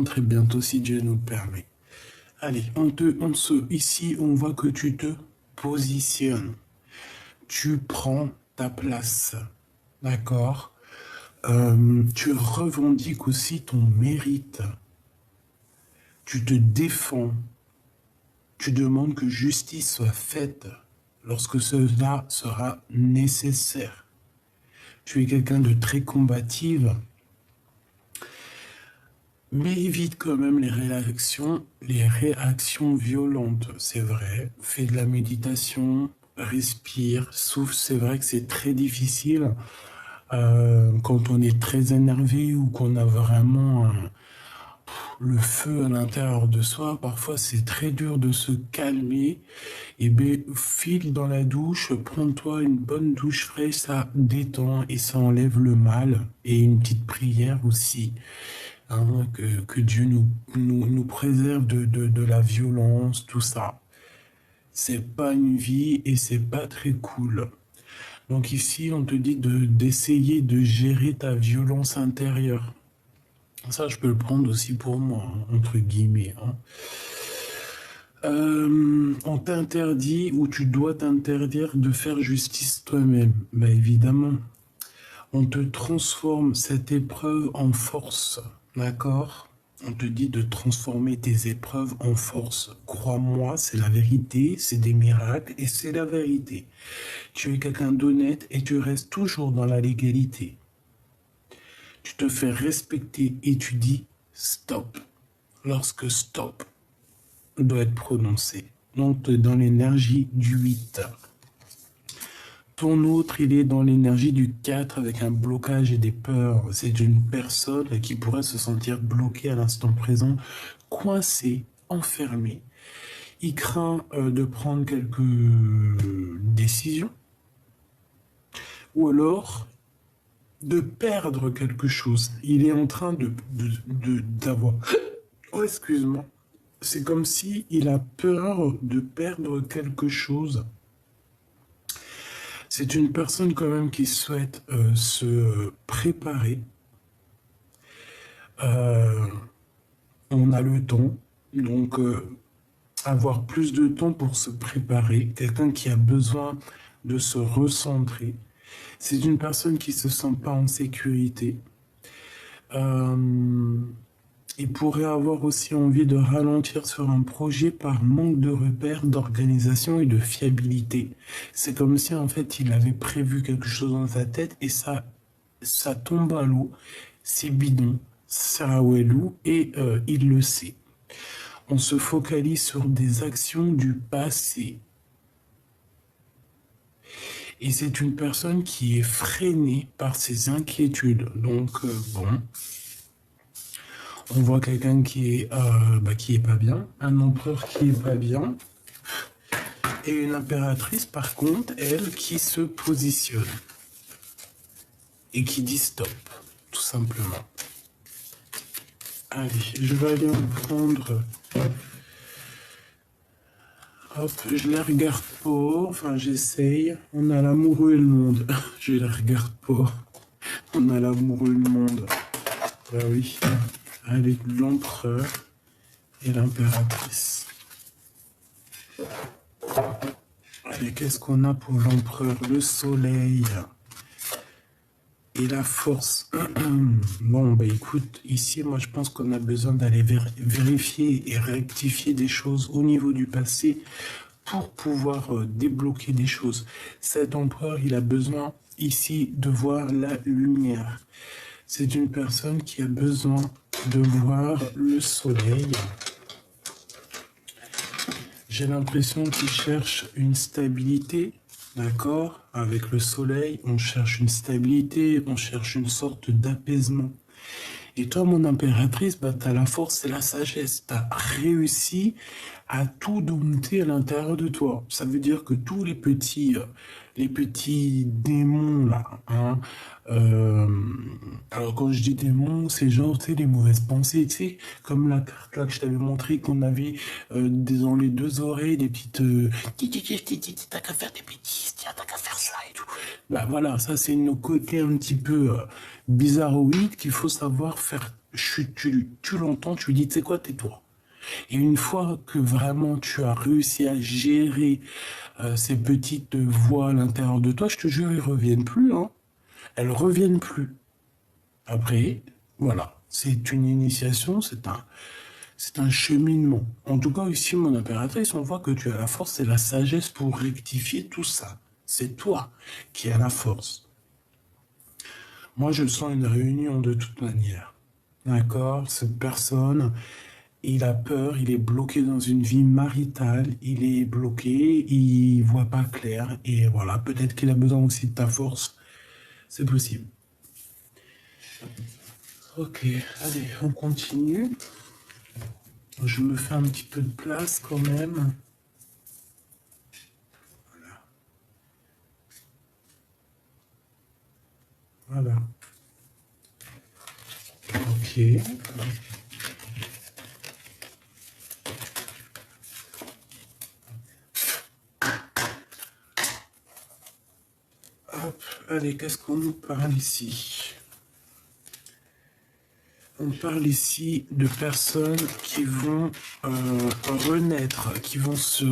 très bientôt si Dieu nous le permet. Allez, ici, on voit que tu te positionnes. Tu prends ta place. D'accord? Tu revendiques aussi ton mérite. Tu te défends. Tu demandes que justice soit faite lorsque cela sera nécessaire. Tu es quelqu'un de très combative, mais évite quand même les réactions violentes, c'est vrai. Fais de la méditation, respire, souffle, c'est vrai que c'est très difficile quand on est très énervé ou qu'on a vraiment le feu à l'intérieur de soi. Parfois, c'est très dur de se calmer. Et bien, file dans la douche, prends-toi une bonne douche fraîche, ça détend et ça enlève le mal. Et une petite prière aussi. Hein, que Dieu nous préserve de la violence, tout ça. C'est pas une vie et c'est pas très cool. Donc ici, on te dit d'essayer de gérer ta violence intérieure. Ça, je peux le prendre aussi pour moi, hein, entre guillemets. Hein. On t'interdit ou tu dois t'interdire de faire justice toi-même. Ben évidemment. On te transforme cette épreuve en force. D'accord? On te dit de transformer tes épreuves en force. Crois-moi, c'est la vérité, c'est des miracles et c'est la vérité. Tu es quelqu'un d'honnête et tu restes toujours dans la légalité. Tu te fais respecter et tu dis stop. Lorsque stop doit être prononcé. Donc, tu es dans l'énergie du 8. Ton autre, il est dans l'énergie du 4 avec un blocage et des peurs. C'est une personne qui pourrait se sentir bloquée à l'instant présent, coincée, enfermée. Il craint de prendre quelques décisions ou alors de perdre quelque chose. Il est en train d'avoir... Oh, excuse-moi. C'est comme si il a peur de perdre quelque chose. C'est une personne quand même qui souhaite se préparer. On a le temps, donc avoir plus de temps pour se préparer. Quelqu'un qui a besoin de se recentrer. C'est une personne qui se sent pas en sécurité. Il pourrait avoir aussi envie de ralentir sur un projet par manque de repères, d'organisation et de fiabilité. C'est comme si en fait il avait prévu quelque chose dans sa tête et ça tombe à l'eau, c'est bidon, ça ouelou et il le sait. On se focalise sur des actions du passé. Et c'est une personne qui est freinée par ses inquiétudes. Donc bon. On voit quelqu'un qui est pas bien, un empereur qui est pas bien, et une impératrice, par contre, elle, qui se positionne et qui dit stop, tout simplement. Allez, je vais aller en prendre. Hop, je les regarde pas, enfin j'essaye. On a l'amoureux et le monde. Je les regarde pas. On a l'amoureux et le monde. Bah oui. Avec l'empereur et l'impératrice. Allez, qu'est-ce qu'on a pour l'empereur? Le soleil et la force. Bon, bah écoute, ici, moi je pense qu'on a besoin d'aller vérifier et rectifier des choses au niveau du passé pour pouvoir débloquer des choses. Cet empereur, il a besoin ici de voir la lumière. C'est une personne qui a besoin de voir le soleil. J'ai l'impression qu'il cherche une stabilité, d'accord? Avec le soleil, on cherche une stabilité, on cherche une sorte d'apaisement. Et toi, mon impératrice, bah, tu as la force et la sagesse. Tu as réussi à tout dompter à l'intérieur de toi. Ça veut dire que tous les petits démons, là, hein, alors quand je dis démons, c'est genre, tu sais, les mauvaises pensées, tu sais, comme la carte là que je t'avais montré, qu'on avait dans les deux oreilles, des petites... t'as qu'à faire des bêtises, tiens, t'as qu'à faire ça et tout. Bah voilà, ça c'est nos côtés un petit peu bizarroïdes qu'il faut savoir faire tu l'entends, tu lui dis, tu sais quoi, tais-toi. Et une fois que vraiment tu as réussi à gérer ces petites voix à l'intérieur de toi, je te jure, elles reviennent plus, hein. Elles reviennent plus. Après, voilà, c'est une initiation, c'est un cheminement. En tout cas, ici, mon impératrice, on voit que tu as la force et la sagesse pour rectifier tout ça. C'est toi qui as la force. Moi, je sens une réunion de toute manière. D'accord? Cette personne, il a peur, il est bloqué dans une vie maritale, il est bloqué, il voit pas clair, et voilà, peut-être qu'il a besoin aussi de ta force. C'est possible. Ok, allez, on continue. Je me fais un petit peu de place quand même. Voilà. Ok. Hop, allez, qu'est-ce qu'on nous parle ici? On parle ici de personnes qui vont renaître, qui vont se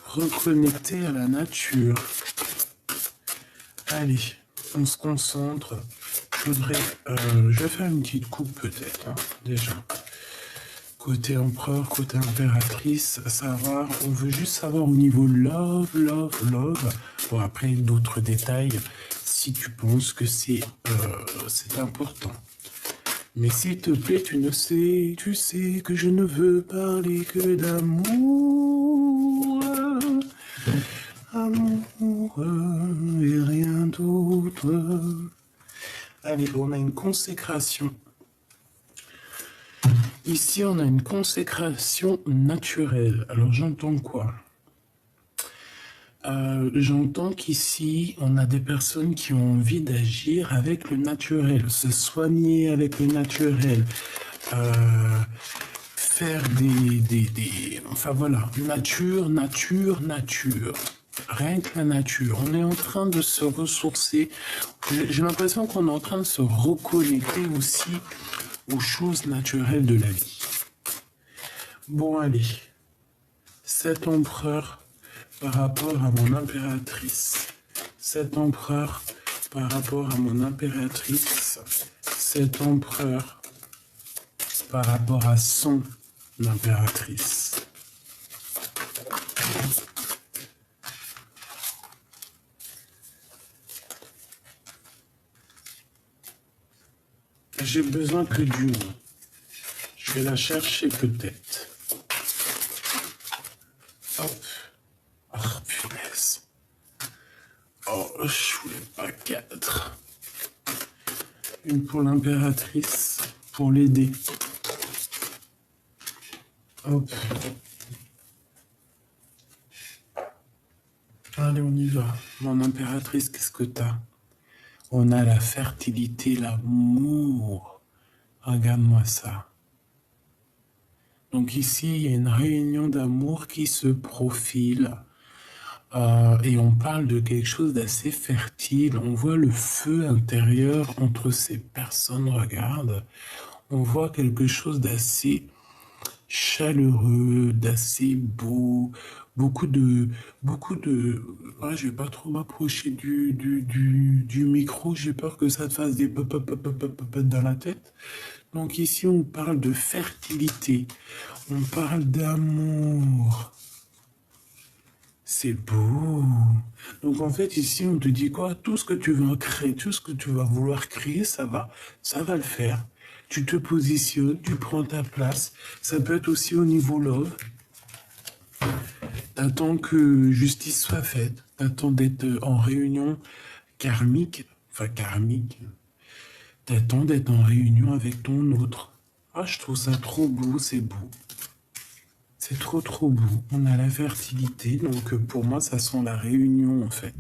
reconnecter à la nature. Allez, on se concentre. Je vais faire une petite coupe peut-être, hein, déjà. Côté empereur, côté impératrice, savoir, on veut juste savoir au niveau love, love, love. Bon, après, d'autres détails, si tu penses que c'est important. Mais s'il te plaît, tu sais que je ne veux parler que d'amour. Amour et rien d'autre. Allez, on a une consécration. Ici, on a une consécration naturelle. Alors, j'entends quoi? J'entends qu'ici, on a des personnes qui ont envie d'agir avec le naturel, se soigner avec le naturel, faire enfin voilà, nature, nature, nature. Rien que la nature. On est en train de se ressourcer. J'ai l'impression qu'on est en train de se reconnecter aussi aux choses naturelles de la vie. Bon, allez. Cet empereur par rapport à mon impératrice. Cet empereur par rapport à mon impératrice. Cet empereur par rapport à son impératrice. J'ai besoin que d'une. Je vais la chercher peut-être. Hop. Oh, punaise. Oh, je voulais pas 4. Une pour l'impératrice, pour l'aider. Hop. Allez, on y va. Mon impératrice, qu'est-ce que t'as? On a la fertilité, l'amour. Regarde-moi ça. Donc ici, il y a une réunion d'amour qui se profile. Et on parle de quelque chose d'assez fertile. On voit le feu intérieur entre ces personnes, regarde. On voit quelque chose d'assez chaleureux, d'assez beau, beaucoup de, ouais, je vais pas trop m'approcher du micro, j'ai peur que ça te fasse des pop, pop, pop, pop, pop, pop dans la tête. Donc ici, on parle de fertilité, on parle d'amour. C'est beau. Donc en fait, ici, on te dit quoi? Tout ce que tu vas créer, tout ce que tu vas vouloir créer, ça va le faire. Tu te positionnes, tu prends ta place. Ça peut être aussi au niveau love. T'attends que justice soit faite. T'attends d'être en réunion karmique. Enfin, karmique. T'attends d'être en réunion avec ton autre. Ah, je trouve ça trop beau, c'est beau. C'est trop trop beau. On a la fertilité, donc pour moi, ça sent la réunion en fait.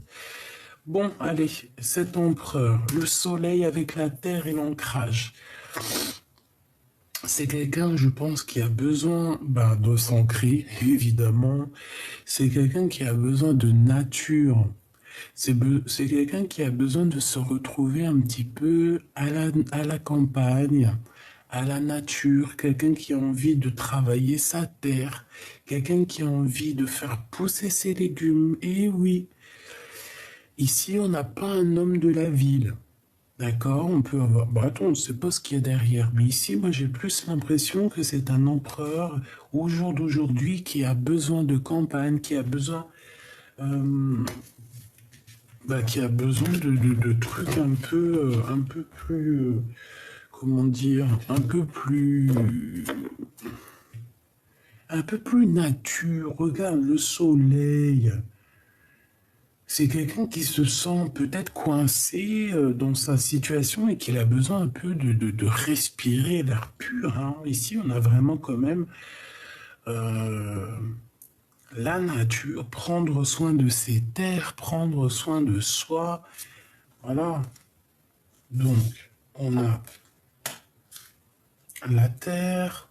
Bon, allez, cet empereur, le soleil avec la terre et l'ancrage. C'est quelqu'un, je pense, qui a besoin de s'ancrer, évidemment. C'est quelqu'un qui a besoin de nature. C'est quelqu'un qui a besoin de se retrouver un petit peu à la campagne, à la nature, quelqu'un qui a envie de travailler sa terre, quelqu'un qui a envie de faire pousser ses légumes. Et oui, ici, on n'a pas un homme de la ville. D'accord, on peut avoir... Bah attends, on ne sait pas ce qu'il y a derrière. Mais ici, moi, j'ai plus l'impression que c'est un empereur au jour d'aujourd'hui qui a besoin de campagne, qui a besoin... qui a besoin de trucs un peu plus... comment dire, un peu plus nature. Regarde le soleil. C'est quelqu'un qui se sent peut-être coincé dans sa situation et qu'il a besoin un peu de respirer l'air pur, hein. Ici, on a vraiment quand même euh, la nature, prendre soin de ses terres, prendre soin de soi. Voilà. Donc, on a la terre.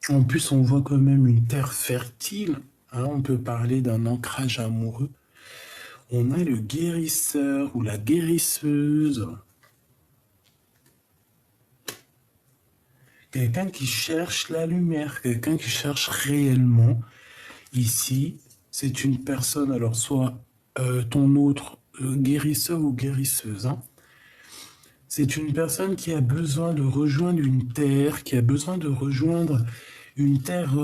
En plus, on voit quand même une terre fertile, hein. On peut parler d'un ancrage amoureux. On a le guérisseur ou la guérisseuse. Quelqu'un qui cherche la lumière, quelqu'un qui cherche réellement. Ici, c'est une personne, alors soit ton autre guérisseur ou guérisseuse, hein. C'est une personne qui a besoin de rejoindre une terre, qui a besoin de rejoindre une terre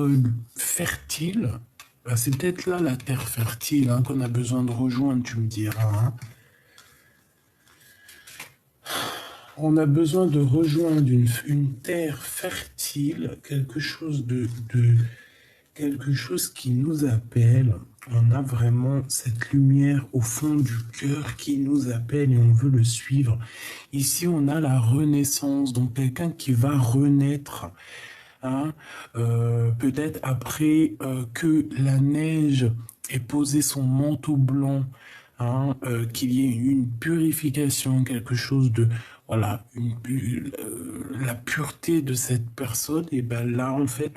fertile. Bah, c'est peut-être là la terre fertile, hein, qu'on a besoin de rejoindre, tu me diras, hein. On a besoin de rejoindre une terre fertile, quelque chose qui nous appelle. On a vraiment cette lumière au fond du cœur qui nous appelle et on veut le suivre. Ici, on a la renaissance, donc quelqu'un qui va renaître, hein, peut-être après que la neige ait posé son manteau blanc, hein, qu'il y ait une purification, quelque chose de, voilà, la pureté de cette personne, et ben là, en fait,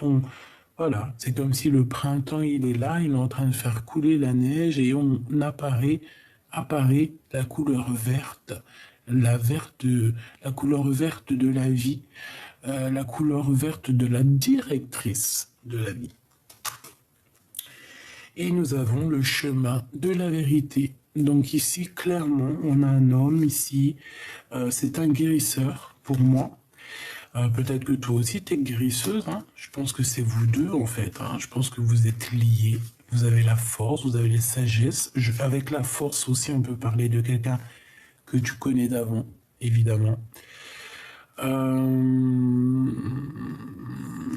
voilà, c'est comme si le printemps, il est là, il est en train de faire couler la neige et apparaît la couleur verte, la couleur verte de la vie, la couleur verte de la directrice de la vie. Et nous avons le chemin de la vérité. Donc ici, clairement, on a un homme ici, c'est un guérisseur pour moi. Peut-être que toi aussi, tu es guérisseuse, hein. Je pense que c'est vous deux, en fait, hein. Je pense que vous êtes liés. Vous avez la force, vous avez les sagesses. Avec la force aussi, on peut parler de quelqu'un que tu connais d'avant, évidemment.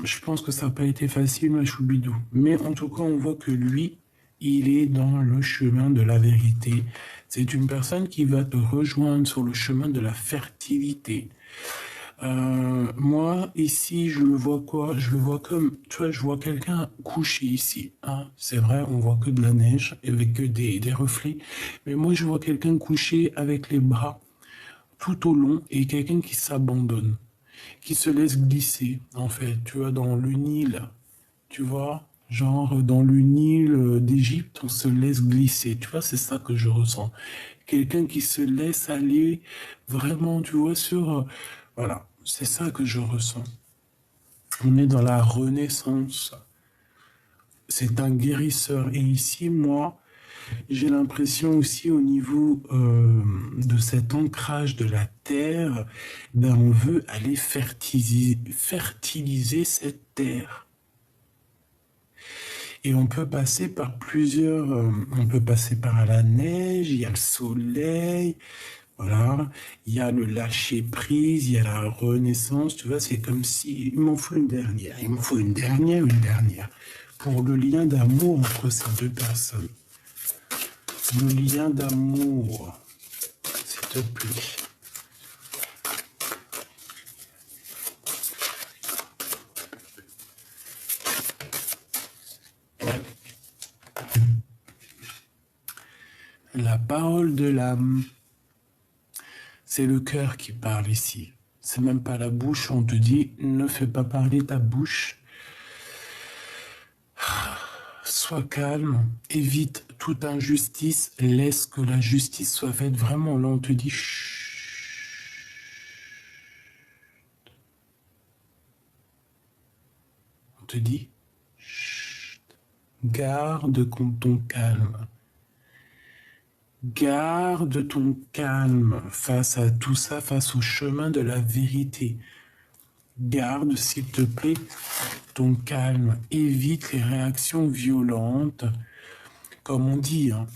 Je pense que ça n'a pas été facile, ma choubidou. Mais en tout cas, on voit que lui, il est dans le chemin de la vérité. C'est une personne qui va te rejoindre sur le chemin de la fertilité. Moi, ici, je le vois quoi? Je le vois comme, tu vois, je vois quelqu'un couché ici, hein. C'est vrai, on voit que de la neige, avec que des reflets. Mais moi, je vois quelqu'un couché avec les bras tout au long et quelqu'un qui s'abandonne, qui se laisse glisser, en fait, tu vois, dans le Nil, tu vois, genre dans le Nil d'Égypte, on se laisse glisser, tu vois, c'est ça que je ressens. Quelqu'un qui se laisse aller vraiment, tu vois, voilà, c'est ça que je ressens. On est dans la renaissance. C'est un guérisseur. Et ici, moi, j'ai l'impression aussi au niveau de cet ancrage de la terre, ben on veut aller fertiliser cette terre. Et on peut passer par on peut passer par la neige, il y a le soleil, voilà, il y a le lâcher prise, il y a la renaissance, tu vois, c'est comme si, il m'en faut une dernière, une dernière, pour le lien d'amour entre ces deux personnes. Le lien d'amour, s'il te plaît. La parole de l'âme, c'est le cœur qui parle ici. C'est même pas la bouche, on te dit, ne fais pas parler ta bouche. Sois calme, évite toute injustice, laisse que la justice soit faite. Vraiment, là, on te dit, chut. te dit, chut, garde ton calme. Garde ton calme face à tout ça, face au chemin de la vérité. Garde, s'il te plaît, ton calme. Évite les réactions violentes, comme on dit. Hein.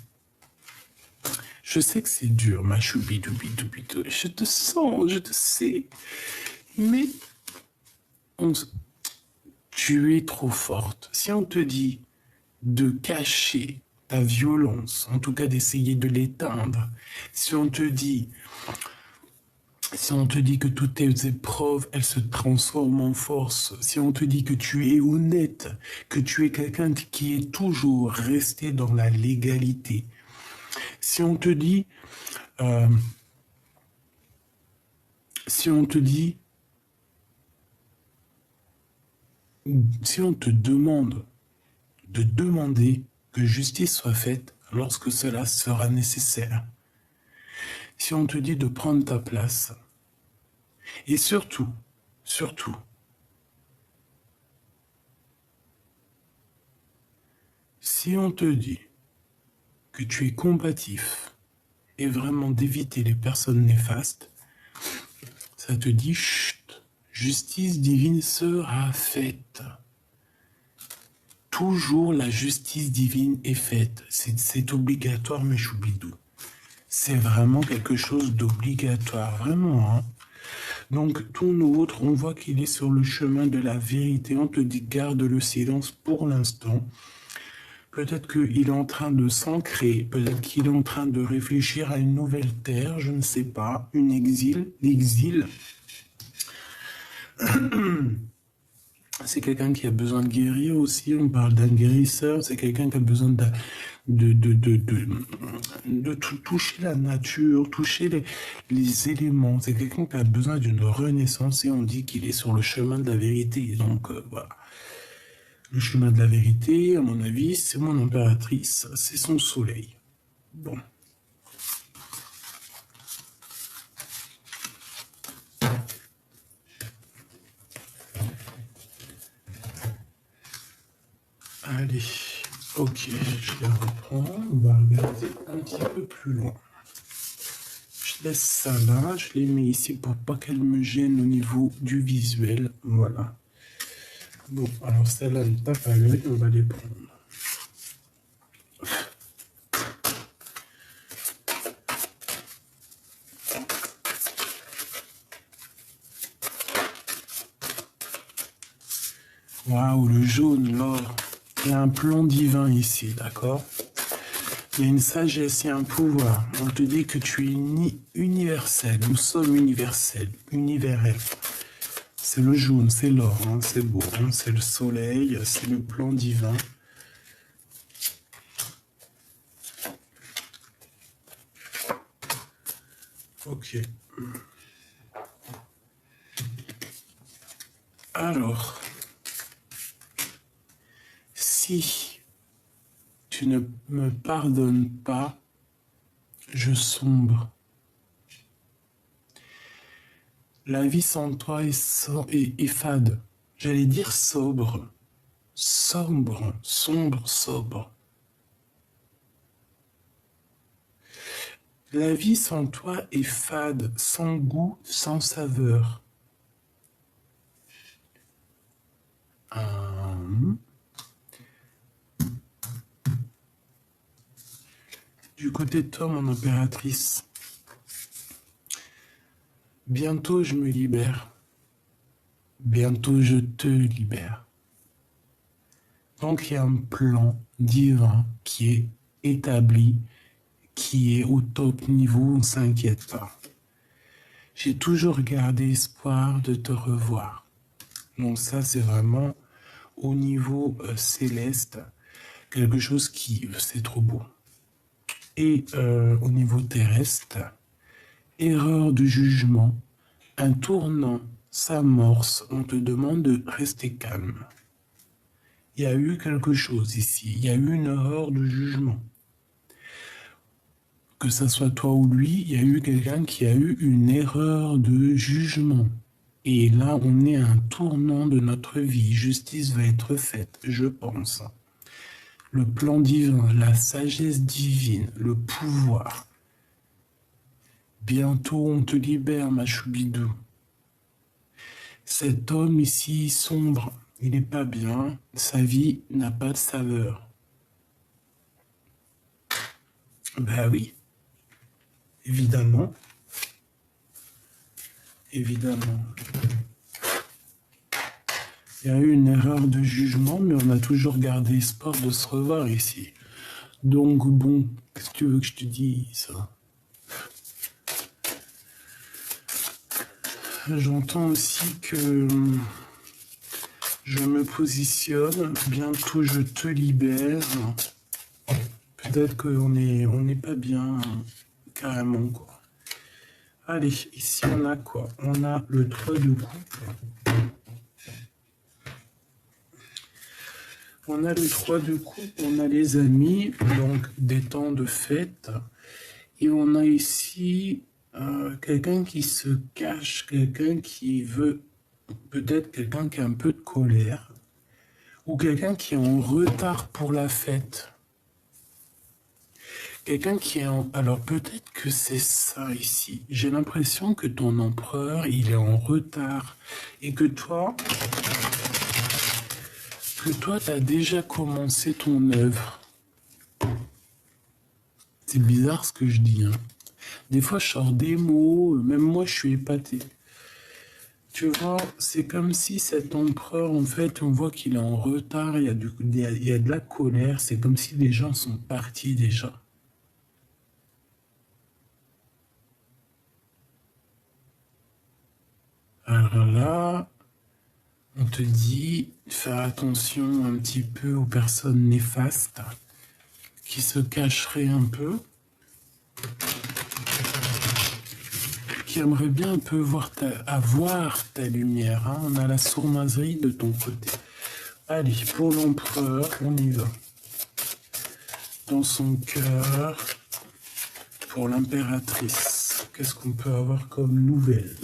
Je sais que c'est dur, ma choubidoubidoubido. Je te sens, je te sais. Mais tu es trop forte. Si on te dit de cacher ta violence, en tout cas d'essayer de l'éteindre, si on te dit que toutes tes épreuves, elles se transforment en force, si on te dit que tu es honnête, que tu es quelqu'un qui est toujours resté dans la légalité, si on te dit, si on te demande de demander que justice soit faite lorsque cela sera nécessaire, si on te dit de prendre ta place, et surtout, si on te dit que tu es combatif et vraiment d'éviter les personnes néfastes, ça te dit chut, justice divine sera faite. Toujours la justice divine est faite. C'est obligatoire, mes choubidous. C'est vraiment quelque chose d'obligatoire, vraiment. Hein. Donc, ton autre, on voit qu'il est sur le chemin de la vérité. On te dit garde le silence pour l'instant. Peut-être qu'il est en train de s'ancrer, peut-être qu'il est en train de réfléchir à une nouvelle terre, je ne sais pas, l'exil. C'est quelqu'un qui a besoin de guérir aussi, on parle d'un guérisseur, c'est quelqu'un qui a besoin de toucher la nature, toucher les éléments, c'est quelqu'un qui a besoin d'une renaissance et on dit qu'il est sur le chemin de la vérité, donc voilà. Le chemin de la vérité, à mon avis, c'est mon impératrice, c'est son soleil. Bon. Allez, ok, je les reprends. On va regarder un petit peu plus loin. Je laisse ça là, je les mets ici pour pas qu'elles me gênent au niveau du visuel. Voilà. Bon, alors celle-là, elle tape à l'œil, on va les prendre. Waouh, le jaune, l'or. Il y a un plan divin ici, d'accord? Il y a une sagesse, il y a un pouvoir. On te dit que tu es universel. Nous sommes universels, univers. C'est le jaune, c'est l'or, hein, c'est beau. Hein, c'est le soleil, c'est le plan divin. Ok. Alors, si tu ne me pardonnes pas, je sombre. La vie sans toi est fade. J'allais dire sobre. Sombre, sobre. La vie sans toi est fade, sans goût, sans saveur. Du côté de toi, mon impératrice, bientôt je me libère. Bientôt je te libère. Donc il y a un plan divin qui est établi, qui est au top niveau, on ne s'inquiète pas. J'ai toujours gardé espoir de te revoir. Donc ça, c'est vraiment au niveau céleste, quelque chose qui, c'est trop beau. Et au niveau terrestre, erreur de jugement, un tournant s'amorce, on te demande de rester calme. Il y a eu quelque chose ici, il y a eu une erreur de jugement. Que ça soit toi ou lui, il y a eu quelqu'un qui a eu une erreur de jugement. Et là, on est à un tournant de notre vie. Justice va être faite, je pense. Le plan divin, la sagesse divine, le pouvoir. Bientôt, on te libère, ma choubidou. Cet homme ici, sombre, il n'est pas bien. Sa vie n'a pas de saveur. Ben oui, évidemment. Évidemment. Il y a eu une erreur de jugement, mais on a toujours gardé espoir de se revoir ici. Donc bon, qu'est-ce que tu veux que je te dise? J'entends aussi que je me positionne, bientôt je te libère. Peut-être qu'on n'est pas bien, carrément, quoi. Allez, ici on a quoi? On a le 3 de coupe. On a le 3 de coupe, on a les amis, donc des temps de fête. Et on a ici quelqu'un qui se cache, quelqu'un qui veut, peut-être quelqu'un qui a un peu de colère, ou quelqu'un qui est en retard pour la fête. Quelqu'un qui est en... Alors peut-être que c'est ça ici. J'ai l'impression que ton empereur, il est en retard. Et que toi, t'as déjà commencé ton œuvre. C'est bizarre ce que je dis, hein. Des fois, je sors des mots, même moi, je suis épaté. Tu vois, c'est comme si cet empereur, en fait, on voit qu'il est en retard, il y a de la colère, c'est comme si les gens sont partis déjà. Alors là, on te dit faire attention un petit peu aux personnes néfastes qui se cacheraient un peu, qui aimeraient bien un peu avoir ta lumière, hein. On a la sournoiserie de ton côté. Allez, pour l'empereur, on y va. Dans son cœur, pour l'impératrice, qu'est-ce qu'on peut avoir comme nouvelle?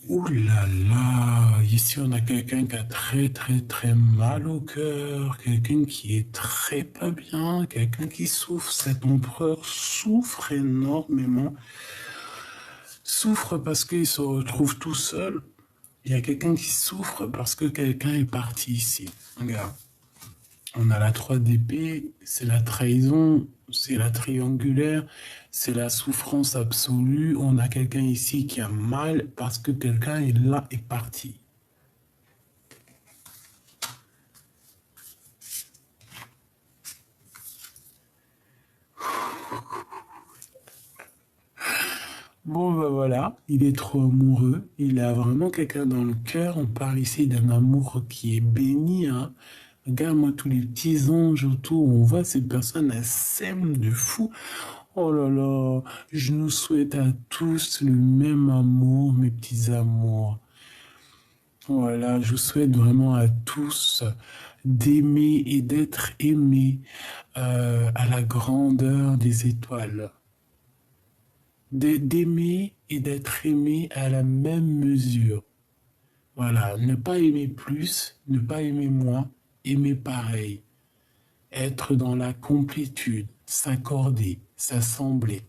Ouh là là, ici on a quelqu'un qui a très très très mal au cœur, quelqu'un qui est très pas bien, quelqu'un qui souffre. Cet empereur souffre énormément, souffre parce qu'il se retrouve tout seul. Il y a quelqu'un qui souffre parce que quelqu'un est parti ici. Regarde, on a la 3 d'épée, c'est la trahison, c'est la triangulaire, c'est la souffrance absolue. On a quelqu'un ici qui a mal parce que quelqu'un est là et parti. Bon, ben voilà, il est trop amoureux. Il a vraiment quelqu'un dans le cœur. On parle ici d'un amour qui est béni, hein. Regarde-moi tous les petits anges autour. On voit ces personnes, elles s'aiment de fou. Oh là là, je nous souhaite à tous le même amour, mes petits amours. Voilà, je vous souhaite vraiment à tous d'aimer et d'être aimés à la grandeur des étoiles. D'aimer et d'être aimé à la même mesure. Voilà, ne pas aimer plus, ne pas aimer moins, aimer pareil. Être dans la complétude, s'accorder, s'assembler.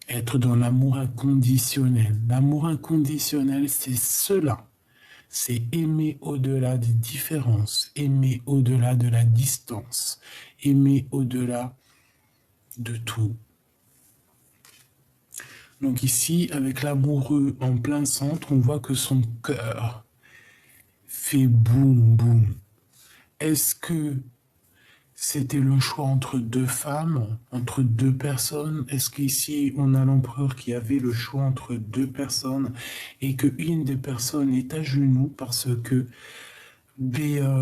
Être dans l'amour inconditionnel. L'amour inconditionnel, c'est cela. C'est aimer au-delà des différences, aimer au-delà de la distance, aimer au-delà de tout. Donc ici, avec l'amoureux en plein centre, on voit que son cœur fait boum boum. Est-ce que c'était le choix entre deux femmes, entre deux personnes? Est-ce qu'ici, on a l'empereur qui avait le choix entre deux personnes et qu'une des personnes est à genoux parce que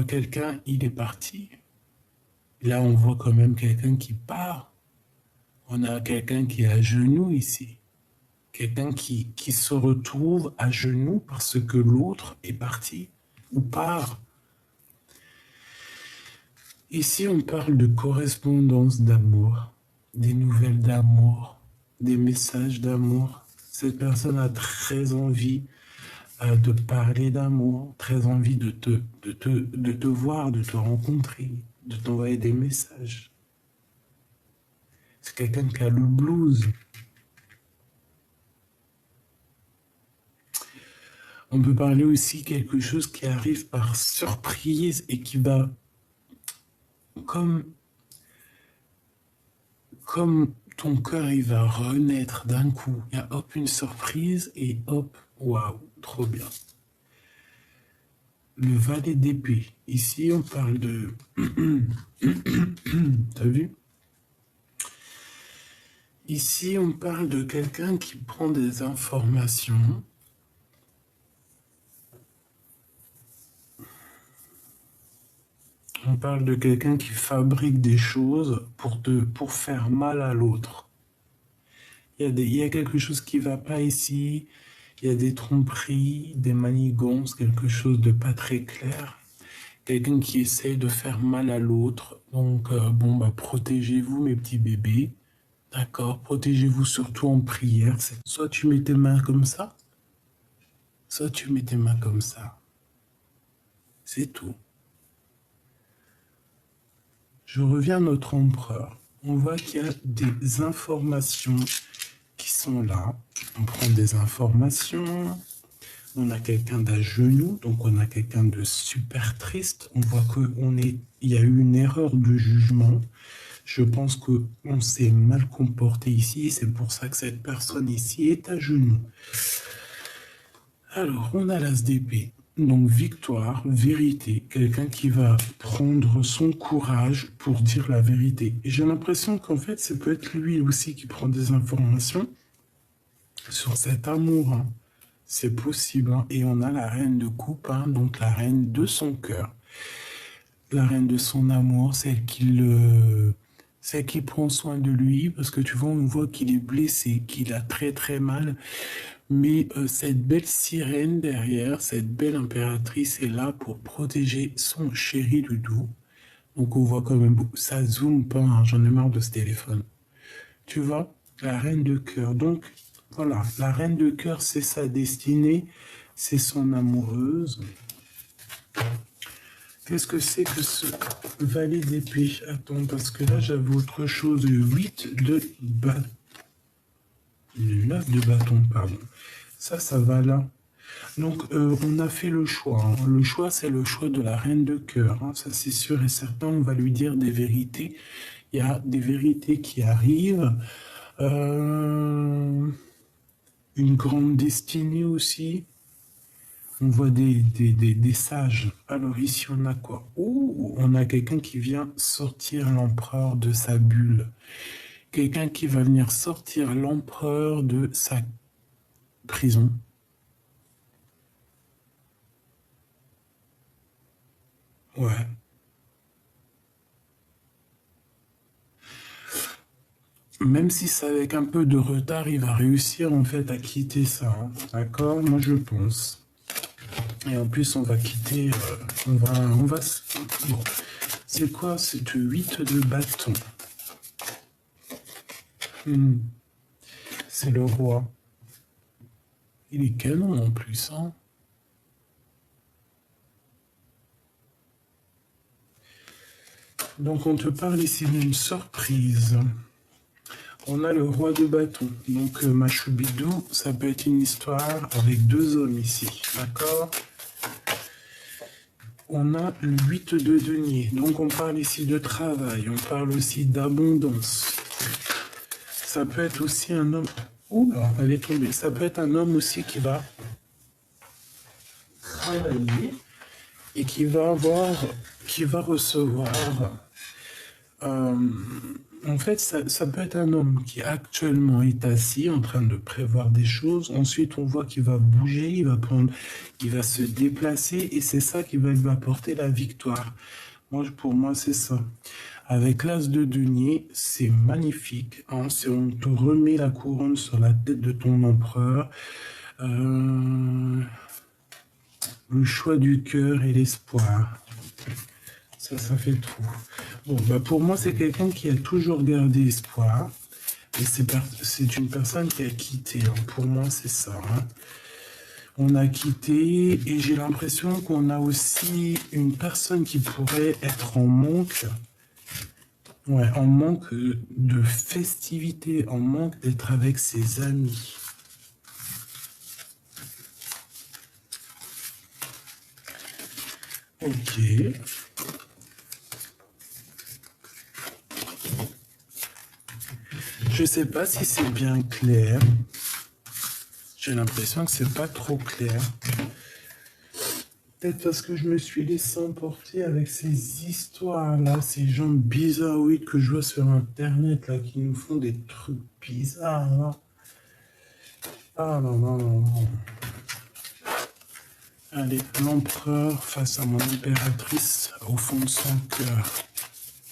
quelqu'un, il est parti? Là, on voit quand même quelqu'un qui part. On a quelqu'un qui est à genoux ici. Quelqu'un qui se retrouve à genoux parce que l'autre est parti. ou part. Ici, on parle de correspondance d'amour, des nouvelles d'amour, des messages d'amour. Cette personne a très envie de parler d'amour, très envie de te voir, de te rencontrer, de t'envoyer des messages. C'est quelqu'un qui a le blues. On peut parler aussi quelque chose qui arrive par surprise et qui va comme ton cœur, il va renaître d'un coup. Il y a hop une surprise et hop, waouh, trop bien. Le valet d'épée. Ici, on parle de... T'as vu? Ici, on parle de quelqu'un qui prend des informations. On parle de quelqu'un qui fabrique des choses pour faire mal à l'autre. Il y a quelque chose qui ne va pas ici. Il y a des tromperies, des manigances, quelque chose de pas très clair. Quelqu'un qui essaye de faire mal à l'autre. Donc, protégez-vous, mes petits bébés. D'accord? Protégez-vous surtout en prière. Soit tu mets tes mains comme ça, soit tu mets tes mains comme ça. C'est tout. Je reviens à notre empereur. On voit qu'il y a des informations qui sont là. On prend des informations. On a quelqu'un d'à genoux, donc on a quelqu'un de super triste. On voit qu'il y a eu une erreur de jugement. Je pense qu'on s'est mal comporté ici. C'est pour ça que cette personne ici est à genoux. Alors, on a l'as d'épée. Donc, victoire, vérité. Quelqu'un qui va prendre son courage pour dire la vérité. Et j'ai l'impression qu'en fait, ça peut être lui aussi qui prend des informations sur cet amour. Hein. C'est possible. Hein. Et on a la reine de coupe, hein, donc la reine de son cœur. La reine de son amour, celle qui prend soin de lui, parce que tu vois, on voit qu'il est blessé, qu'il a très très mal. Mais cette belle sirène derrière, cette belle impératrice est là pour protéger son chéri Doudou. Donc on voit quand même, ça zoome pas, hein, j'en ai marre de ce téléphone. Tu vois, la reine de cœur. Donc voilà, la reine de cœur, c'est sa destinée, c'est son amoureuse. Qu'est-ce que c'est que ce valet d'épée? Attends, parce que là j'avais autre chose. 8 de bâton. 9 de bâton, pardon. Ça va là. Donc, on a fait le choix. Hein. Le choix, c'est le choix de la reine de cœur. Hein. Ça, c'est sûr et certain. On va lui dire des vérités. Il y a des vérités qui arrivent. Une grande destinée aussi. On voit des sages. Alors ici, on a quoi? Oh, on a quelqu'un qui vient sortir l'empereur de sa bulle. Quelqu'un qui va venir sortir l'empereur de sa prison. Ouais. Même si c'est avec un peu de retard, il va réussir en fait à quitter ça. Hein. D'accord? Moi je pense. Et en plus, on va quitter. Bon. C'est quoi cette 8 de bâton? C'est le roi. Il est canon en plus, hein? Donc on te parle ici d'une surprise. On a le roi de bâton. Donc Machoubidou, ça peut être une histoire avec deux hommes ici. D'accord? On a le 8 de denier. Donc on parle ici de travail. On parle aussi d'abondance. Ça peut être aussi un homme... Oula, elle est tombée. Ça peut être un homme aussi qui va travailler et qui va recevoir... en fait, ça peut être un homme qui actuellement est assis en train de prévoir des choses. Ensuite, on voit qu'il va bouger, il va se déplacer et c'est ça qui va lui apporter la victoire. Pour moi, c'est ça. Avec l'as de denier, c'est magnifique. Hein, on te remet la couronne sur la tête de ton empereur. le choix du cœur et l'espoir. Ça fait tout. Bon, bah pour moi, c'est quelqu'un qui a toujours gardé espoir. Et c'est une personne qui a quitté. Hein. Pour moi, c'est ça. Hein. On a quitté et j'ai l'impression qu'on a aussi une personne qui pourrait être en manque. Ouais, en manque de festivité, en manque d'être avec ses amis. Ok. Je sais pas si c'est bien clair. J'ai l'impression que c'est pas trop clair. Peut-être parce que je me suis laissé emporter avec ces histoires-là, ces gens bizarroïdes que je vois sur Internet, là, qui nous font des trucs bizarres, là. Ah non, non, non, non. Allez, l'empereur face à mon impératrice au fond de son cœur.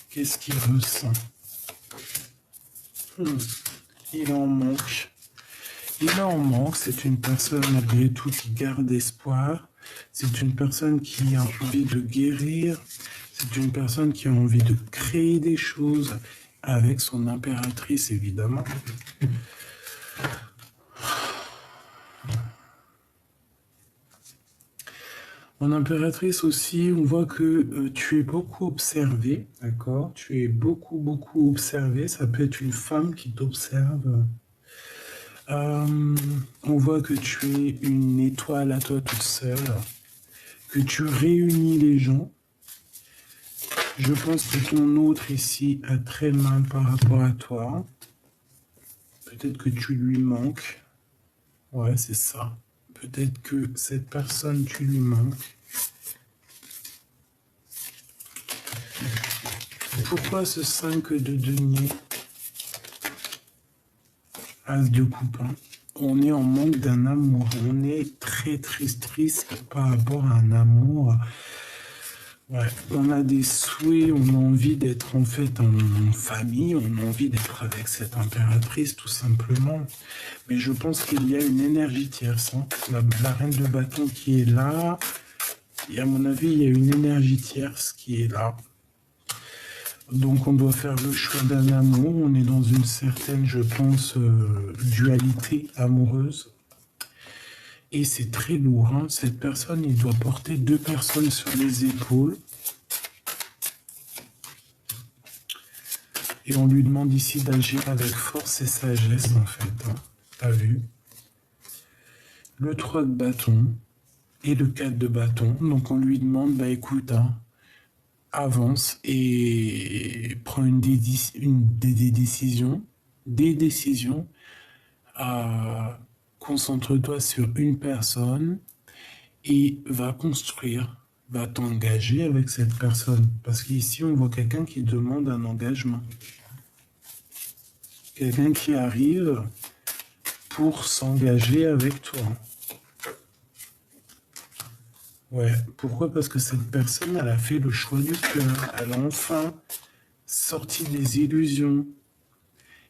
Qu'est-ce qu'il ressent? Il en manque. Il en manque, c'est une personne malgré tout qui garde espoir. C'est une personne qui a envie de guérir. C'est une personne qui a envie de créer des choses avec son impératrice, évidemment. Mon impératrice aussi, on voit que tu es beaucoup observé, d'accord? Tu es beaucoup, beaucoup observé. Ça peut être une femme qui t'observe. On voit que tu es une étoile à toi toute seule, que tu réunis les gens. Je pense que ton autre ici a très mal par rapport à toi. Peut-être que tu lui manques. Ouais, c'est ça. Peut-être que cette personne, tu lui manques. Pourquoi ce 5 de denier? As de coupe. Hein. On est en manque d'un amour. On est très triste par rapport à un amour. Ouais, on a des souhaits, on a envie d'être en fait en famille, on a envie d'être avec cette impératrice tout simplement. Mais je pense qu'il y a une énergie tierce. Hein. La reine de bâton qui est là, et à mon avis, il y a une énergie tierce qui est là. Donc on doit faire le choix d'un amour, on est dans une certaine, je pense, dualité amoureuse. Et c'est très lourd, hein. Cette personne, il doit porter 2 personnes sur les épaules. Et on lui demande ici d'agir avec force et sagesse, en fait. Hein. T'as vu? Le 3 de bâton et le 4 de bâton. Donc on lui demande, bah écoute, hein, avance et prends des décisions. Des décisions. Concentre-toi sur une personne et va construire, va t'engager avec cette personne. Parce qu'ici, on voit quelqu'un qui demande un engagement. Quelqu'un qui arrive pour s'engager avec toi. Ouais, pourquoi? Parce que cette personne, elle a fait le choix du cœur. Elle a enfin sorti des illusions.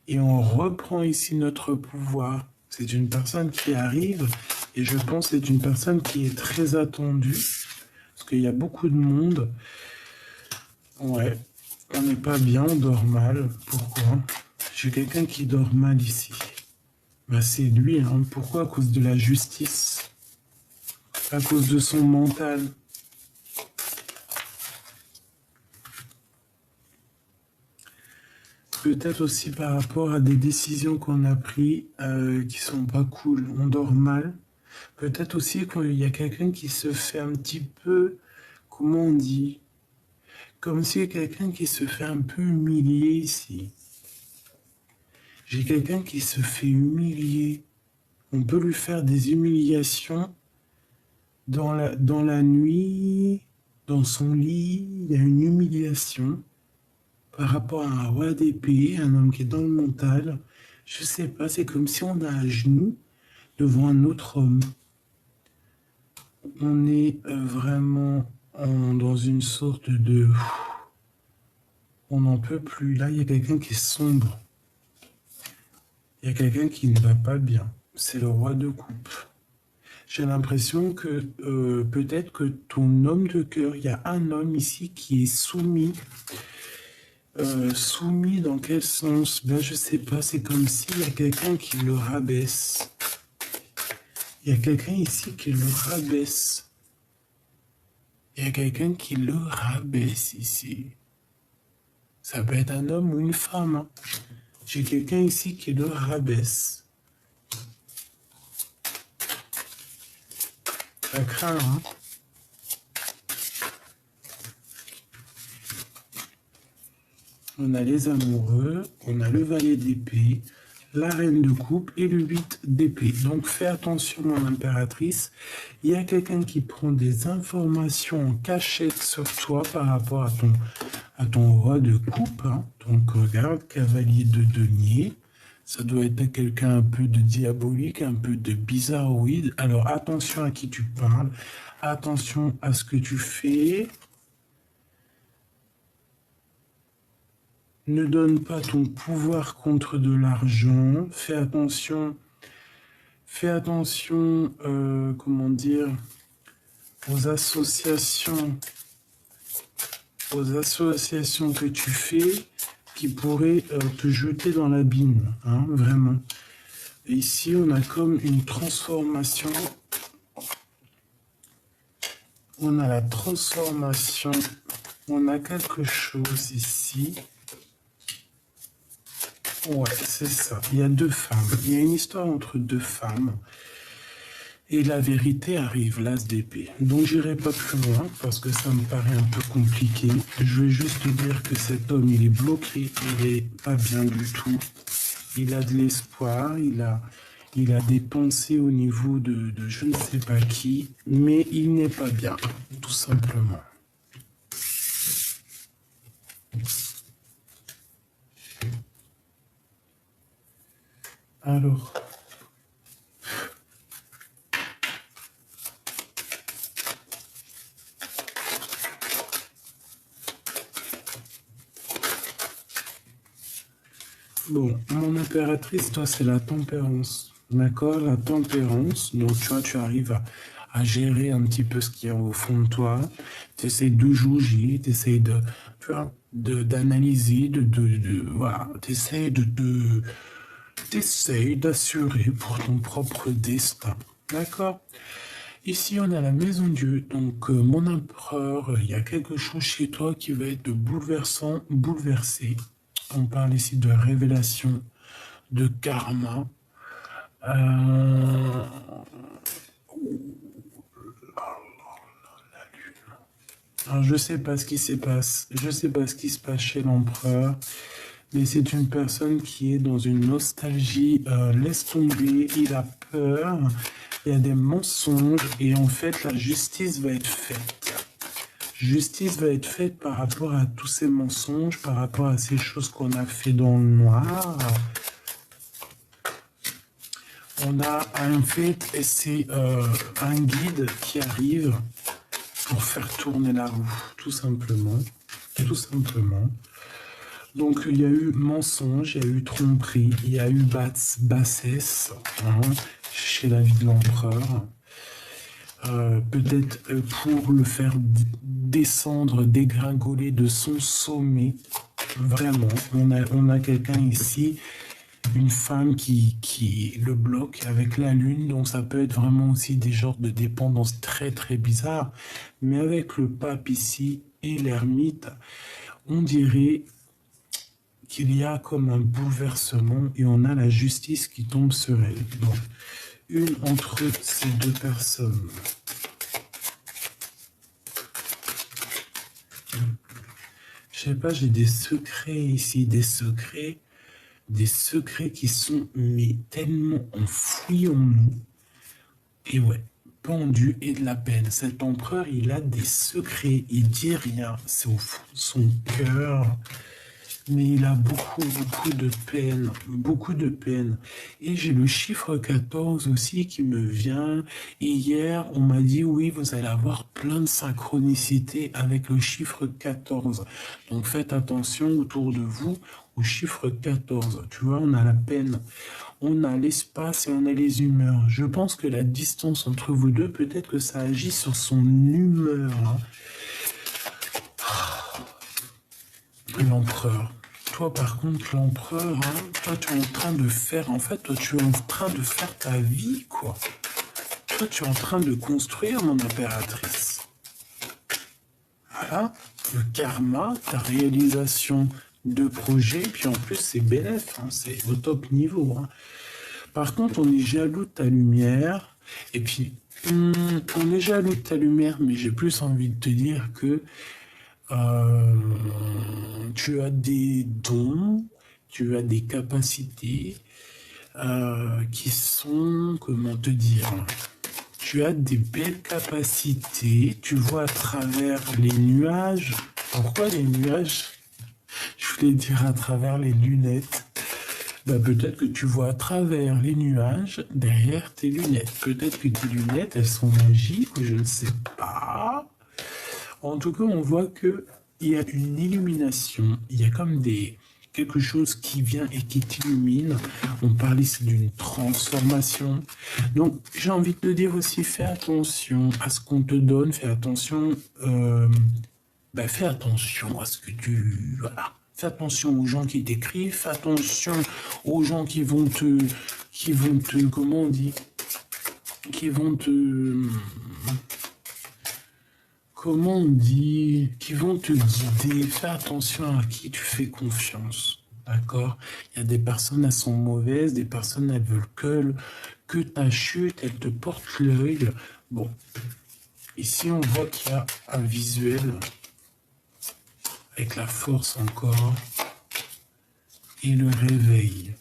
Et on reprend ici notre pouvoir. C'est une personne qui arrive, et je pense que c'est une personne qui est très attendue, parce qu'il y a beaucoup de monde. Ouais, on n'est pas bien, on dort mal. Pourquoi? J'ai quelqu'un qui dort mal ici. Bah, c'est lui, hein. Pourquoi? À cause de la justice. À cause de son mental. Peut-être aussi par rapport à des décisions qu'on a prises qui sont pas cool. On dort mal. Peut-être aussi qu'il y a quelqu'un qui se fait un petit peu, comment on dit, comme si quelqu'un qui se fait un peu humilier ici. J'ai quelqu'un qui se fait humilier. On peut lui faire des humiliations dans la nuit, dans son lit. Il y a une humiliation par rapport à un roi d'épée, un homme qui est dans le mental. Je sais pas, c'est comme si on a un genou devant un autre homme. On est vraiment dans une sorte de... On n'en peut plus. Là, il y a quelqu'un qui est sombre. Il y a quelqu'un qui ne va pas bien. C'est le roi de coupe. J'ai l'impression que peut-être que ton homme de cœur, il y a un homme ici qui est soumis. Soumis dans quel sens? Ben, je sais pas, c'est comme s'il y a quelqu'un qui le rabaisse. Il y a quelqu'un ici qui le rabaisse. Il y a quelqu'un qui le rabaisse ici. Ça peut être un homme ou une femme. Hein. J'ai quelqu'un ici qui le rabaisse. Ça craint, hein? On a les amoureux, on a le valet d'épée, la reine de coupe et le 8 d'épée. Donc fais attention, mon impératrice. Il y a quelqu'un qui prend des informations en cachette sur toi par rapport à ton roi de coupe. Hein. Donc regarde, cavalier de denier. Ça doit être quelqu'un un peu de diabolique, un peu de bizarroïde. Alors attention à qui tu parles, attention à ce que tu fais. Ne donne pas ton pouvoir contre de l'argent. Fais attention, comment dire, aux associations que tu fais qui pourraient te jeter dans l'abîme, hein, vraiment. Et ici, on a comme une transformation. On a la transformation. On a quelque chose ici. Ouais, c'est ça. Il y a deux femmes. Il y a une histoire entre deux femmes. Et la vérité arrive, l'as d'épée. Donc j'irai pas plus loin parce que ça me paraît un peu compliqué. Je vais juste te dire que cet homme, il est bloqué. Il est pas bien du tout. Il a de l'espoir. Il a des pensées au niveau de je ne sais pas qui. Mais il n'est pas bien, tout simplement. Alors, bon, mon impératrice, toi, c'est la tempérance. D'accord? La tempérance. Donc, tu vois, tu arrives à gérer un petit peu ce qu'il y a au fond de toi. Tu essaies de juger, tu essaies d'analyser, voilà, tu essaies t'essayes d'assurer pour ton propre destin. D'accord? Ici, on a la maison Dieu. Donc, mon empereur, il y a quelque chose chez toi qui va être bouleversant, bouleversé. On parle ici de révélation, de karma. La lune. Alors, je sais pas ce qui se passe. Je sais pas ce qui se passe chez l'empereur. Mais c'est une personne qui est dans une nostalgie, laisse tomber, il a peur, il y a des mensonges et en fait la justice va être faite. Justice va être faite par rapport à tous ces mensonges, par rapport à ces choses qu'on a fait dans le noir. On a en fait, et c'est un guide qui arrive pour faire tourner la roue, tout simplement. Tout simplement. Donc, il y a eu mensonge, il y a eu tromperie, il y a eu bassesse hein, chez la vie de l'empereur. Peut-être pour le faire descendre, dégringoler de son sommet. Vraiment, on a quelqu'un ici, une femme qui le bloque avec la lune, donc ça peut être vraiment aussi des genres de dépendance très très bizarres. Mais avec le pape ici et l'ermite, on dirait qu'il y a comme un bouleversement et on a la justice qui tombe sur elle. Donc, une entre ces deux personnes. Je sais pas, j'ai des secrets ici, des secrets qui sont mais tellement enfouis en nous. Et ouais, pendu et de la peine. Cet empereur, il a des secrets, il dit rien, c'est au fond de son cœur. Mais il a beaucoup de peine. Et j'ai le chiffre 14 aussi qui me vient. Et hier, on m'a dit, oui, vous allez avoir plein de synchronicité avec le chiffre 14. Donc faites attention autour de vous au chiffre 14. Tu vois, on a la peine. on a l'espace et on a les humeurs. Je pense que la distance entre vous deux, peut-être que ça agit sur son humeur, hein. L'empereur. Toi, par contre, l'empereur, hein, toi, tu es en train de faire, en fait, toi, tu es en train de faire ta vie, quoi. Toi, tu es en train de construire, mon impératrice. Voilà, le karma, ta réalisation de projet, puis en plus, c'est bénéf, hein, c'est au top niveau, hein. Par contre, on est jaloux de ta lumière, et puis, on est jaloux de ta lumière, mais j'ai plus envie de te dire que euh, tu as des dons, tu as des capacités qui sont, comment te dire, tu as des belles capacités, tu vois à travers les nuages. Pourquoi les nuages? Je voulais dire à travers les lunettes. Bah, peut-être que tu vois à travers les nuages derrière tes lunettes. Peut-être que tes lunettes, elles sont magiques ou je ne sais pas. En tout cas, on voit que il y a une illumination. Il y a comme quelque chose qui vient et qui t'illumine. On parlait d'une transformation. Donc, j'ai envie de te dire aussi, fais attention à ce qu'on te donne. Fais attention à ce que tu... Voilà. Fais attention aux gens qui t'écrivent. Fais attention aux gens comment on dit? Qui vont te... Comment on dit, qui vont te guider. Fais attention à qui tu fais confiance. D'accord? Il y a des personnes, elles sont mauvaises, des personnes, elles veulent que ta chute, elles te portent l'œil. Bon, ici, on voit qu'il y a un visuel avec la force encore et le réveil.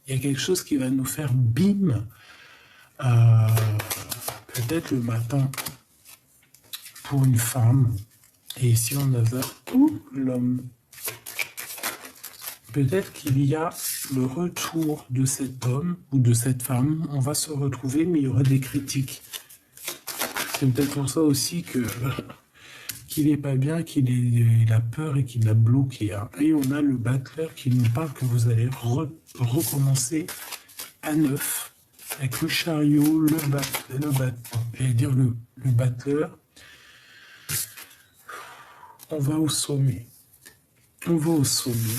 Il y a quelque chose qui va nous faire bim, peut-être le matin, pour une femme, et ici on a l'homme. Peut-être qu'il y a le retour de cet homme ou de cette femme, on va se retrouver, mais il y aura des critiques. C'est peut-être pour ça aussi qu'il est pas bien, il a peur et qu'il a bloqué, hein. Et on a le battleur qui nous parle que vous allez recommencer à neuf, avec le chariot, j'allais dire le battleur. On va au sommet. On va au sommet.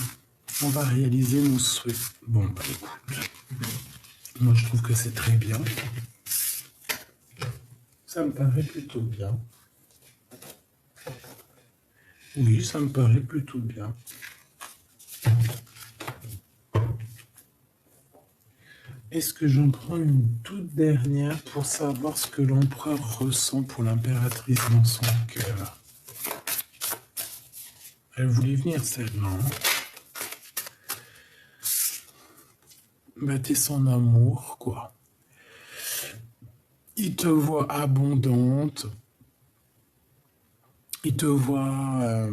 On va réaliser nos souhaits. Bon, bah écoute. Moi, je trouve que c'est très bien. Ça me paraît plutôt bien. Oui, ça me paraît plutôt bien. Est-ce que j'en prends une toute dernière pour savoir ce que l'empereur ressent pour l'impératrice dans son cœur? Elle voulait venir, celle-là. Bah, t'es son amour, quoi. Il te voit abondante. Il te voit...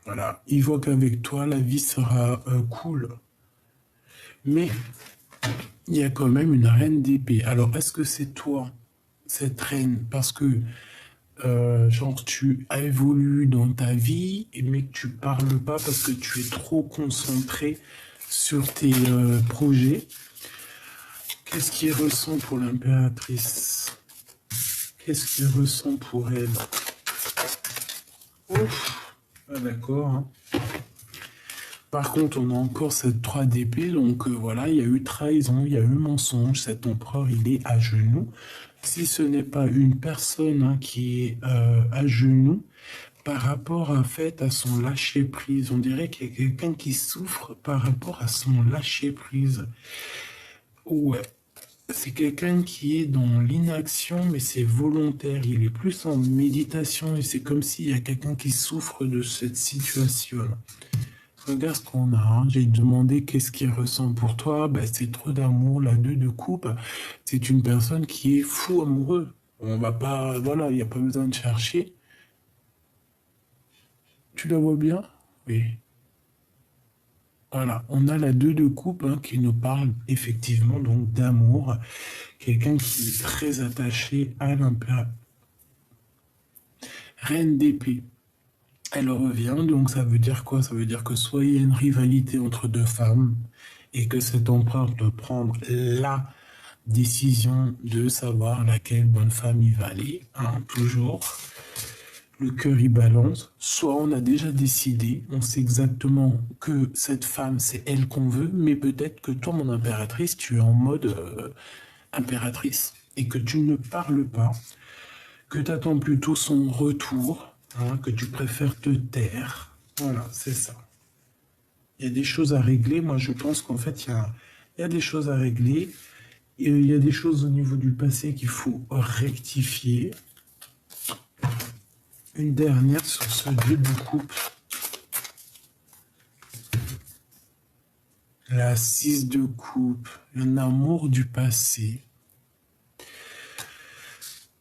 voilà. Il voit qu'avec toi, la vie sera cool. Mais il y a quand même une reine d'épée. Alors, est-ce que c'est toi, cette reine? Parce que genre tu as évolué dans ta vie, mais que tu parles pas parce que tu es trop concentré sur tes projets. Qu'est-ce qu'il ressent pour l'impératrice? Qu'est-ce qu'il ressent pour elle? Ouf, ah, d'accord, hein. Par contre, on a encore cette 3 d'épée, donc voilà, il y a eu trahison, il y a eu mensonge, cet empereur, il est à genoux. Si ce n'est pas une personne, hein, qui est à genoux par rapport en fait à son lâcher-prise, on dirait qu'il y a quelqu'un qui souffre par rapport à son lâcher-prise. Ouais, c'est quelqu'un qui est dans l'inaction, mais c'est volontaire, il est plus en méditation et c'est comme s'il y a quelqu'un qui souffre de cette situation. Regarde ce qu'on a, hein. J'ai demandé qu'est-ce qu'il ressent pour toi. Ben, c'est trop d'amour, la 2 de coupe. C'est une personne qui est fou amoureux. On va pas, voilà, il n'y a pas besoin de chercher. Tu la vois bien? Oui. Voilà, on a la 2 de coupe, hein, qui nous parle effectivement donc d'amour. Quelqu'un qui est très attaché à l'impératrice. Reine d'épée. Elle revient, donc ça veut dire quoi? Ça veut dire que soit il y a une rivalité entre deux femmes, et que cet empereur doit prendre la décision de savoir laquelle bonne femme il va aller, hein, toujours. Le cœur y balance, soit on a déjà décidé, on sait exactement que cette femme, c'est elle qu'on veut, mais peut-être que toi, mon impératrice, tu es en mode impératrice et que tu ne parles pas, que tu attends plutôt son retour, hein, que tu préfères te taire. Voilà, c'est ça. Il y a des choses à régler. Moi, je pense qu'en fait, il y a des choses à régler. Et il y a des choses au niveau du passé qu'il faut rectifier. Une dernière sur ce dieu de coupe. La 6 de coupe, un amour du passé.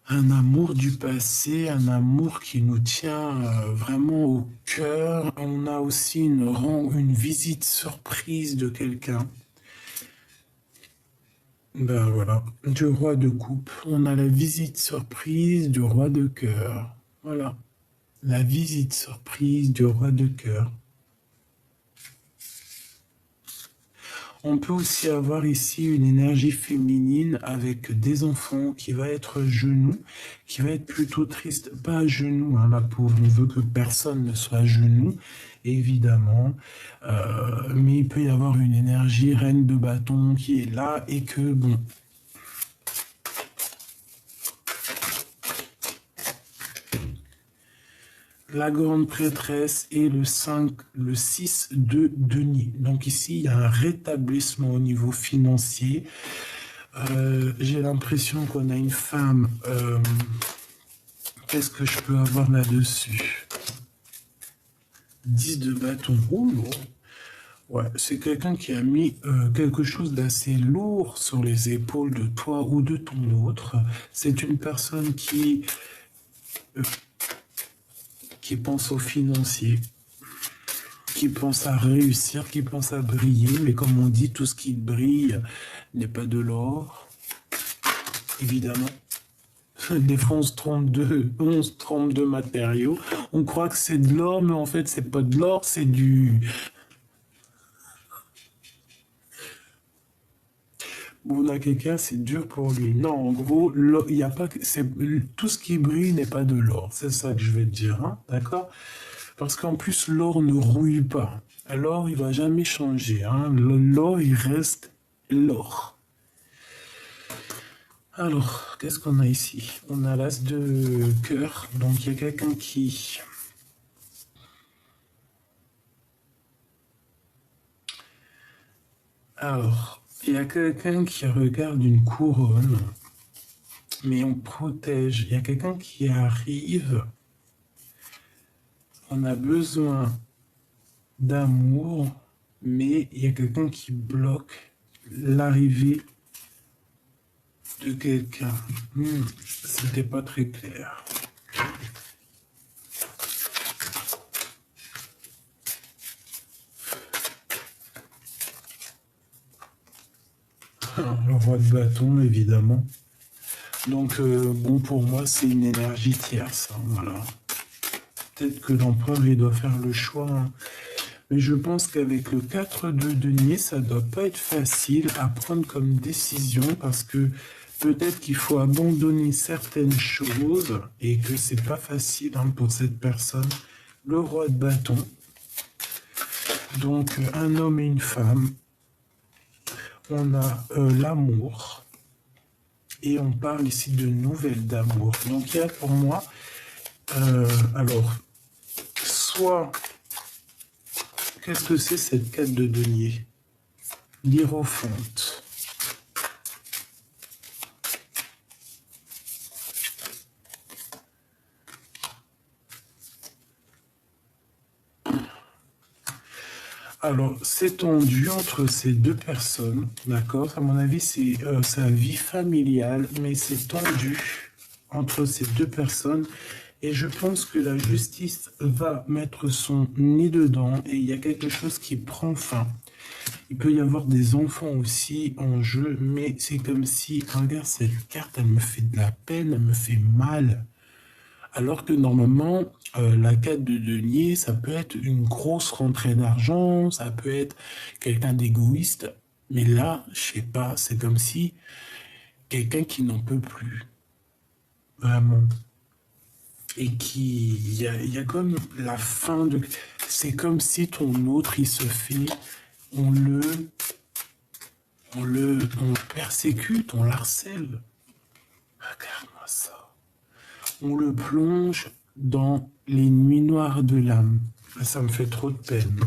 Un amour du passé, un amour qui nous tient vraiment au cœur. On a aussi une visite surprise de quelqu'un. Ben voilà, du roi de coupe. On a la visite surprise du roi de cœur. Voilà, la visite surprise du roi de cœur. On peut aussi avoir ici une énergie féminine avec des enfants qui va être genoux, qui va être plutôt triste, pas à genoux, hein, la pauvre, on veut que personne ne soit à genoux, évidemment, mais il peut y avoir une énergie reine de bâton qui est là et que, bon, la grande prêtresse et le 6 de denier. Donc ici, il y a un rétablissement au niveau financier. J'ai l'impression qu'on a une femme. Qu'est-ce que je peux avoir là-dessus? 10 de bâton. Oh, ouais, c'est quelqu'un qui a mis quelque chose d'assez lourd sur les épaules de toi ou de ton autre. C'est une personne qui pense au financier, qui pense à réussir, qui pense à briller, mais comme on dit, tout ce qui brille n'est pas de l'or, évidemment. Des fois, on se trompe de matériaux. On croit que c'est de l'or, mais en fait, c'est pas de l'or, c'est du... Bon, on a quelqu'un, c'est dur pour lui. Non, en gros, il y a pas, tout ce qui brille n'est pas de l'or. C'est ça que je vais te dire, hein, d'accord? Parce qu'en plus, l'or ne rouille pas. Alors, il va jamais changer, hein. L'or, il reste l'or. Alors, qu'est-ce qu'on a ici? On a l'as de cœur. Donc, il y a quelqu'un qui... Alors, il y a quelqu'un qui regarde une couronne, mais on protège. Il y a quelqu'un qui arrive. On a besoin d'amour, mais il y a quelqu'un qui bloque l'arrivée de quelqu'un. C'était pas très clair. Le roi de bâton, évidemment. Donc, bon, pour moi, c'est une énergie tierce. Hein, voilà. Peut-être que l'empereur, il doit faire le choix. Hein. Mais je pense qu'avec le 4 de denier, ça doit pas être facile à prendre comme décision parce que peut-être qu'il faut abandonner certaines choses et que c'est pas facile hein, pour cette personne. Le roi de bâton. Donc, un homme et une femme. On a l'amour. Et on parle ici de nouvelles d'amour. Donc, il y a pour moi, alors, soit, qu'est-ce que c'est cette 4 de denier? L'hiérophante. Alors, c'est tendu entre ces deux personnes, d'accord? À mon avis, c'est sa vie familiale, mais c'est tendu entre ces deux personnes. Et je pense que la justice va mettre son nez dedans et il y a quelque chose qui prend fin. Il peut y avoir des enfants aussi en jeu, mais c'est comme si, regarde cette carte, elle me fait de la peine, elle me fait mal. Alors que normalement, la 4 de denier, ça peut être une grosse rentrée d'argent, ça peut être quelqu'un d'égoïste. Mais là, je sais pas, c'est comme si quelqu'un qui n'en peut plus, vraiment, et il y a comme la fin de... C'est comme si ton autre, il se fait, on le, on le persécute, on l'harcèle. Regarde-moi ça. On le plonge dans les nuits noires de l'âme. Ça me fait trop de peine.